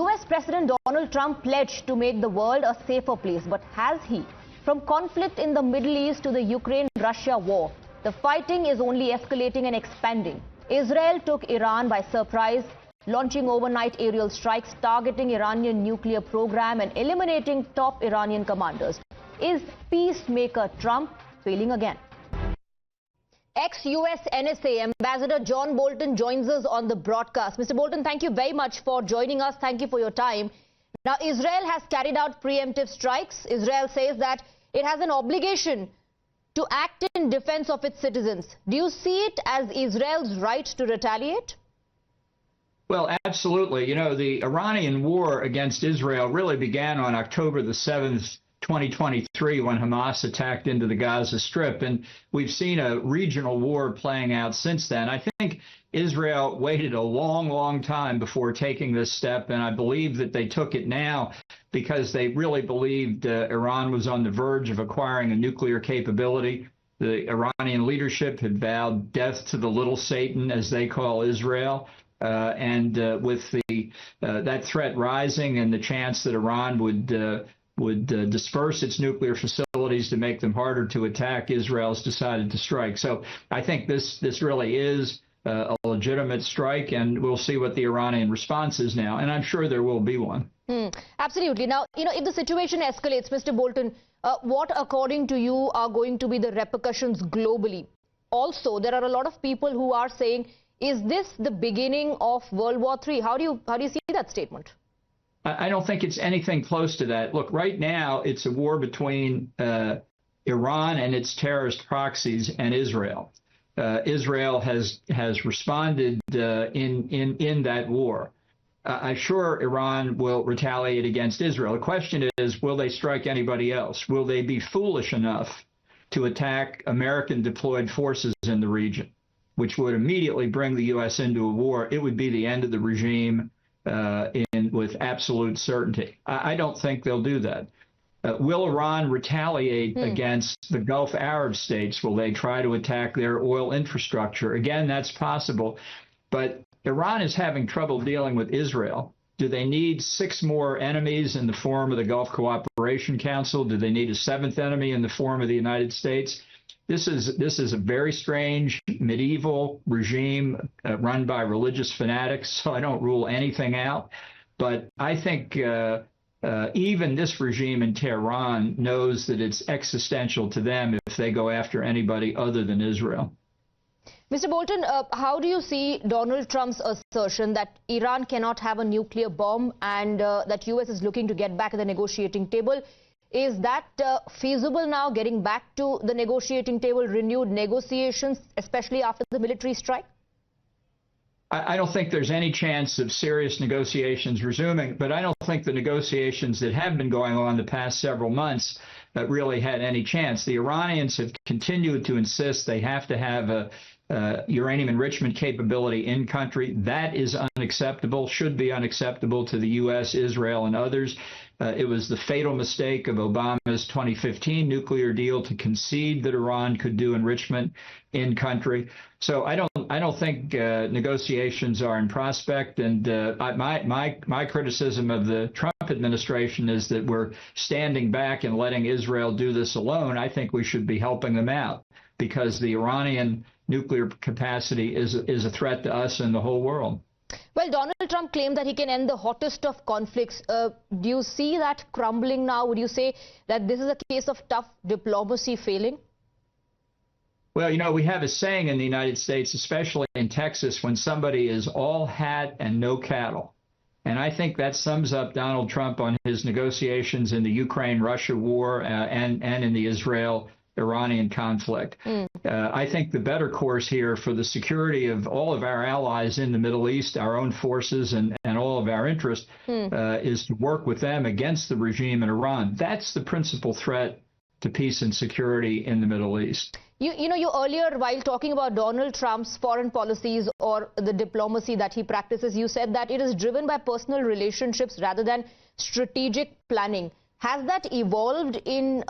US President Donald Trump pledged to make the world a safer place, but has he? From conflict in the Middle East to the Ukraine-Russia war, the fighting is only escalating and expanding. Israel took Iran by surprise, launching overnight aerial strikes targeting Iranian nuclear program and eliminating top Iranian commanders. Is Peacemaker Trump failing again? Ex-US NSA Ambassador John Bolton joins us on the broadcast. Mr. Bolton, thank you very much for joining us. Thank you for your time. Now, Israel has carried out preemptive strikes. Israel says that it has an obligation to act in defense of its citizens. Do you see it as Israel's right to retaliate? Well, absolutely. You know, the Iranian war against Israel really began on October the 7th, 2023, when Hamas attacked into the Gaza Strip. And we've seen a regional war playing out since then. I think Israel waited a long, long time before taking this step. And I believe that they took it now because they really believed Iran was on the verge of acquiring a nuclear capability. The Iranian leadership had vowed death to the little Satan, as they call Israel. With that threat rising and the chance that Iran would disperse its nuclear facilities to make them harder to attack, Israel's decided to strike. So I think this really is a legitimate strike, and we'll see what the Iranian response is now. And I'm sure there will be one. Absolutely. Now, you know, if the situation escalates, Mr. Bolton, what, according to you, are going to be the repercussions globally? Also, there are a lot of people who are saying, is this the beginning of World War III? How do you see that statement? I don't think it's anything close to that. Look, right now, it's a war between Iran and its terrorist proxies and Israel. Israel has responded in that war. I'm sure Iran will retaliate against Israel. The question is, will they strike anybody else? Will they be foolish enough to attack American deployed forces in the region, which would immediately bring the U.S. into a war? It would be the end of the regime with absolute certainty. I don't think they'll do that. Will Iran retaliate against the Gulf Arab states? Will they try to attack their oil infrastructure? Again, that's possible. But Iran is having trouble dealing with Israel. Do they need 6 more enemies in the form of the Gulf Cooperation Council? Do they need a 7th enemy in the form of the United States? This is a very strange medieval regime run by religious fanatics, so I don't rule anything out. But I think even this regime in Tehran knows that it's existential to them if they go after anybody other than Israel. Mr. Bolton, how do you see Donald Trump's assertion that Iran cannot have a nuclear bomb and that U.S. is looking to get back at the negotiating table? Is that feasible now, getting back to the negotiating table, renewed negotiations, especially after the military strike? I don't think there's any chance of serious negotiations resuming, but I don't think the negotiations that have been going on the past several months really had any chance. The Iranians have continued to insist they have to have a uranium enrichment capability in country. That is unacceptable, should be unacceptable to the U.S., Israel, and others. It was the fatal mistake of Obama's 2015 nuclear deal to concede that Iran could do enrichment in country. So I don't think negotiations are in prospect. And my criticism of the Trump administration is that we're standing back and letting Israel do this alone. I think we should be helping them out because the Iranian nuclear capacity is a threat to us and the whole world. Well, Donald Trump claimed that he can end the hottest of conflicts. Do you see that crumbling now? Would you say that this is a case of tough diplomacy failing? Well, you know, we have a saying in the United States, especially in Texas, when somebody is all hat and no cattle. And I think that sums up Donald Trump on his negotiations in the Ukraine-Russia war and in the Israel-Iranian conflict. I think the better course here for the security of all of our allies in the Middle East, our own forces and all of our interests, is to work with them against the regime in Iran. That's the principal threat to peace and security in the Middle East. You know, you earlier, while talking about Donald Trump's foreign policies or the diplomacy that he practices, you said that it is driven by personal relationships rather than strategic planning. Has that evolved in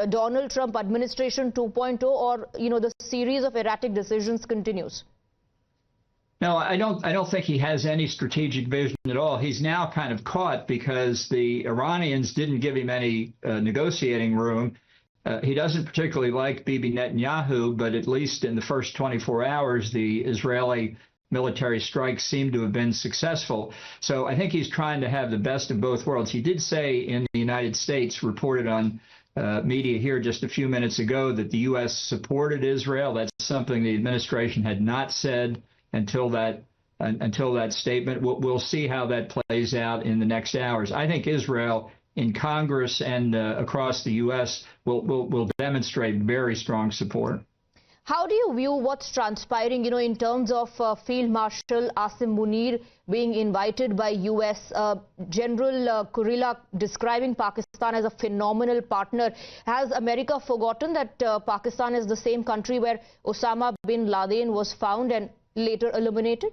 Donald Trump administration 2.0, or, you know, the series of erratic decisions continues? No, I don't think he has any strategic vision at all. He's now kind of caught because the Iranians didn't give him any negotiating room. He doesn't particularly like Bibi Netanyahu, but at least in the first 24 hours, the Israeli military strikes seem to have been successful. So I think he's trying to have the best of both worlds. He did say in the United States, reported on media here just a few minutes ago, that the U.S. supported Israel. That's something the administration had not said until that statement. We'll see how that plays out in the next hours. I think Israel in Congress and across the U.S. will demonstrate very strong support. How do you view what's transpiring, in terms of Field Marshal Asim Munir being invited by U.S., General Kurilla describing Pakistan as a phenomenal partner? Has America forgotten that Pakistan is the same country where Osama bin Laden was found and later eliminated?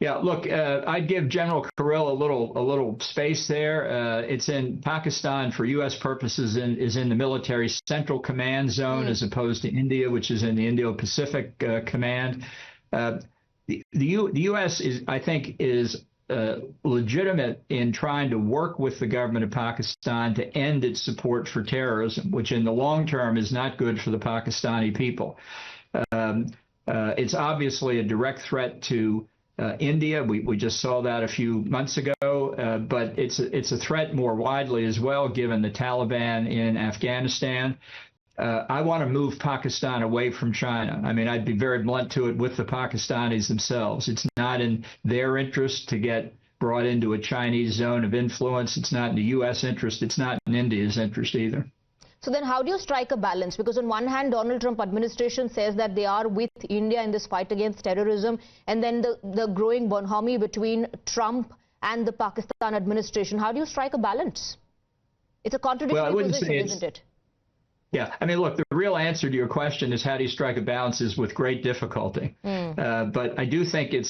Yeah, look, I'd give General Kurilla a little space there. It's in Pakistan for U.S. purposes is in the military central command zone as opposed to India, which is in the Indo-Pacific command. The U.S. I think is legitimate in trying to work with the government of Pakistan to end its support for terrorism, which in the long term is not good for the Pakistani people. It's obviously a direct threat to India. We just saw that a few months ago, but it's a threat more widely as well, given the Taliban in Afghanistan. I want to move Pakistan away from China. I mean, I'd be very blunt to it with the Pakistanis themselves. It's not in their interest to get brought into a Chinese zone of influence. It's not in the U.S. interest. It's not in India's interest either. So then how do you strike a balance? Because on one hand, Donald Trump administration says that they are with India in this fight against terrorism. And then the growing bonhomie between Trump and the Pakistan administration. How do you strike a balance? It's a contradictory position, isn't it? Yeah, I mean, look, the real answer to your question is how do you strike a balance is with great difficulty. But I do think it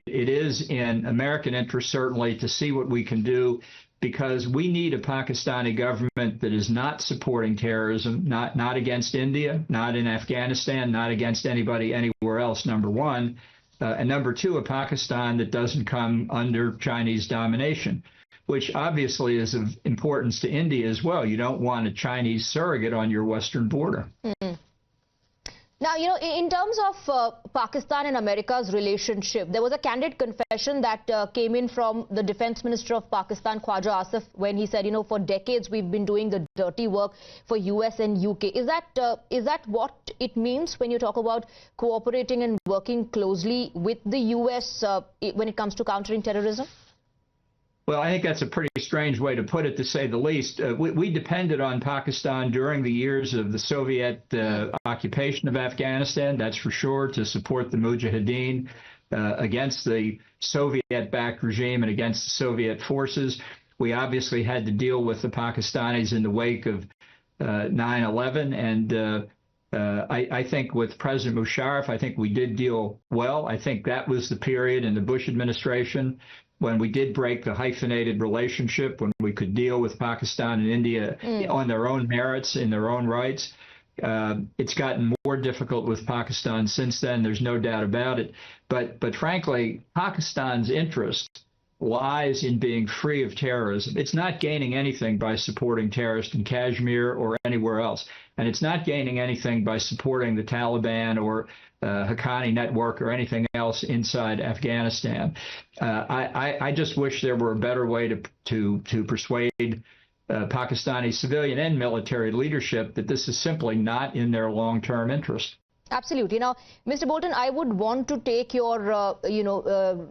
is in American interest, certainly, to see what we can do, because we need a Pakistani government that is not supporting terrorism, not against India, not in Afghanistan, not against anybody anywhere else, number one. And number two, a Pakistan that doesn't come under Chinese domination, which obviously is of importance to India as well. You don't want a Chinese surrogate on your western border. Now, in terms of Pakistan and America's relationship, there was a candid confession that came in from the Defense Minister of Pakistan, Khwaja Asif, when he said, for decades we've been doing the dirty work for US and UK. Is that what it means when you talk about cooperating and working closely with the US when it comes to countering terrorism? Well, I think that's a pretty strange way to put it, to say the least. We depended on Pakistan during the years of the Soviet occupation of Afghanistan, that's for sure, to support the Mujahideen against the Soviet-backed regime and against the Soviet forces. We obviously had to deal with the Pakistanis in the wake of 9/11, and I think with President Musharraf, I think we did deal well. I think that was the period in the Bush administration when we did break the hyphenated relationship, when we could deal with Pakistan and India on their own merits, in their own rights. It's gotten more difficult with Pakistan since then, there's no doubt about it. But frankly, Pakistan's interest lies in being free of terrorism. It's not gaining anything by supporting terrorists in Kashmir or anywhere else. And it's not gaining anything by supporting the Taliban or Haqqani network or anything else inside Afghanistan. I just wish there were a better way to persuade Pakistani civilian and military leadership that this is simply not in their long-term interest. Absolutely. Now, Mr. Bolton, I would want to take your,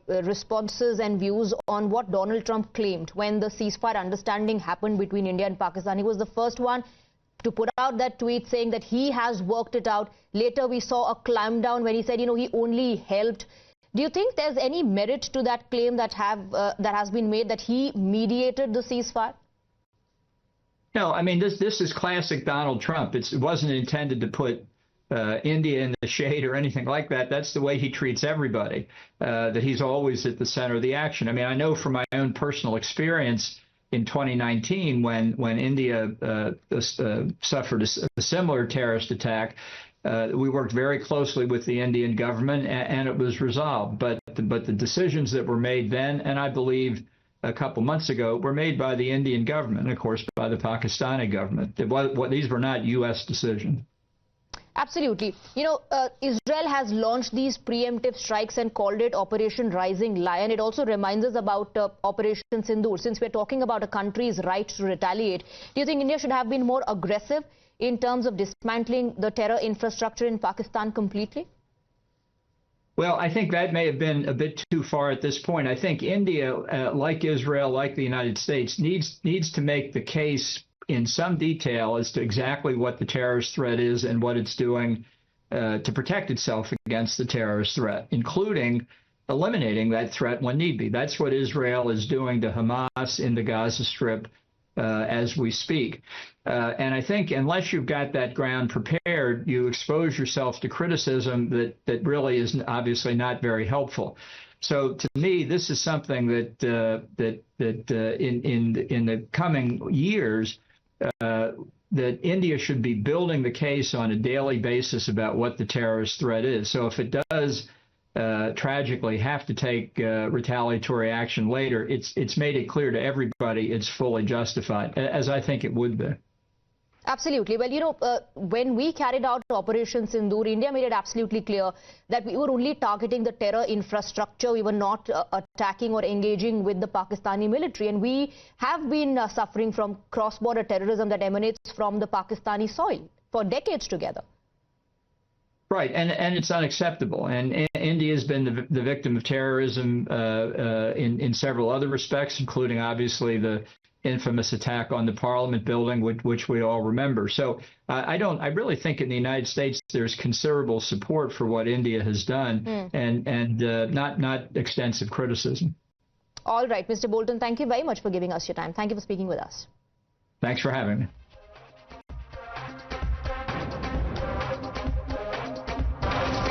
responses and views on what Donald Trump claimed when the ceasefire understanding happened between India and Pakistan. He was the first one to put out that tweet saying that he has worked it out. Later, we saw a climb down when he said, he only helped. Do you think there's any merit to that claim that has been made that he mediated the ceasefire? No, I mean, this is classic Donald Trump. It wasn't intended to put India in the shade or anything like that. That's the way he treats everybody, that he's always at the center of the action. I mean, I know from my own personal experience in 2019 when India suffered a similar terrorist attack, We worked very closely with the Indian government, and it was resolved. But the decisions that were made then, and I believe a couple months ago, were made by the Indian government, and of course by the Pakistani government. These were not U.S. decisions. Absolutely. You know, Israel has launched these preemptive strikes and called it Operation Rising Lion. It also reminds us about Operation Sindoor. Since we're talking about a country's right to retaliate, do you think India should have been more aggressive in terms of dismantling the terror infrastructure in Pakistan completely? Well, I think that may have been a bit too far at this point. I think India, like Israel, like the United States, needs to make the case in some detail as to exactly what the terrorist threat is and what it's doing to protect itself against the terrorist threat, including eliminating that threat when need be. That's what Israel is doing to Hamas in the Gaza Strip as we speak. And I think unless you've got that ground prepared, you expose yourself to criticism that really is obviously not very helpful. So to me, this is something that in the coming years, that India should be building the case on a daily basis about what the terrorist threat is. So if it does tragically have to take retaliatory action later, it's made it clear to everybody it's fully justified, as I think it would be. Absolutely. Well, you know, when we carried out Operation Sindoor, India made it absolutely clear that we were only targeting the terror infrastructure. We were not attacking or engaging with the Pakistani military. And we have been suffering from cross-border terrorism that emanates from the Pakistani soil for decades together. Right, and it's unacceptable. And India has been the victim of terrorism in several other respects, including obviously the infamous attack on the Parliament building, which we all remember. So I really think in the United States there's considerable support for what India has done, and not extensive criticism. All right, Mr. Bolton, thank you very much for giving us your time. Thank you for speaking with us. Thanks for having me.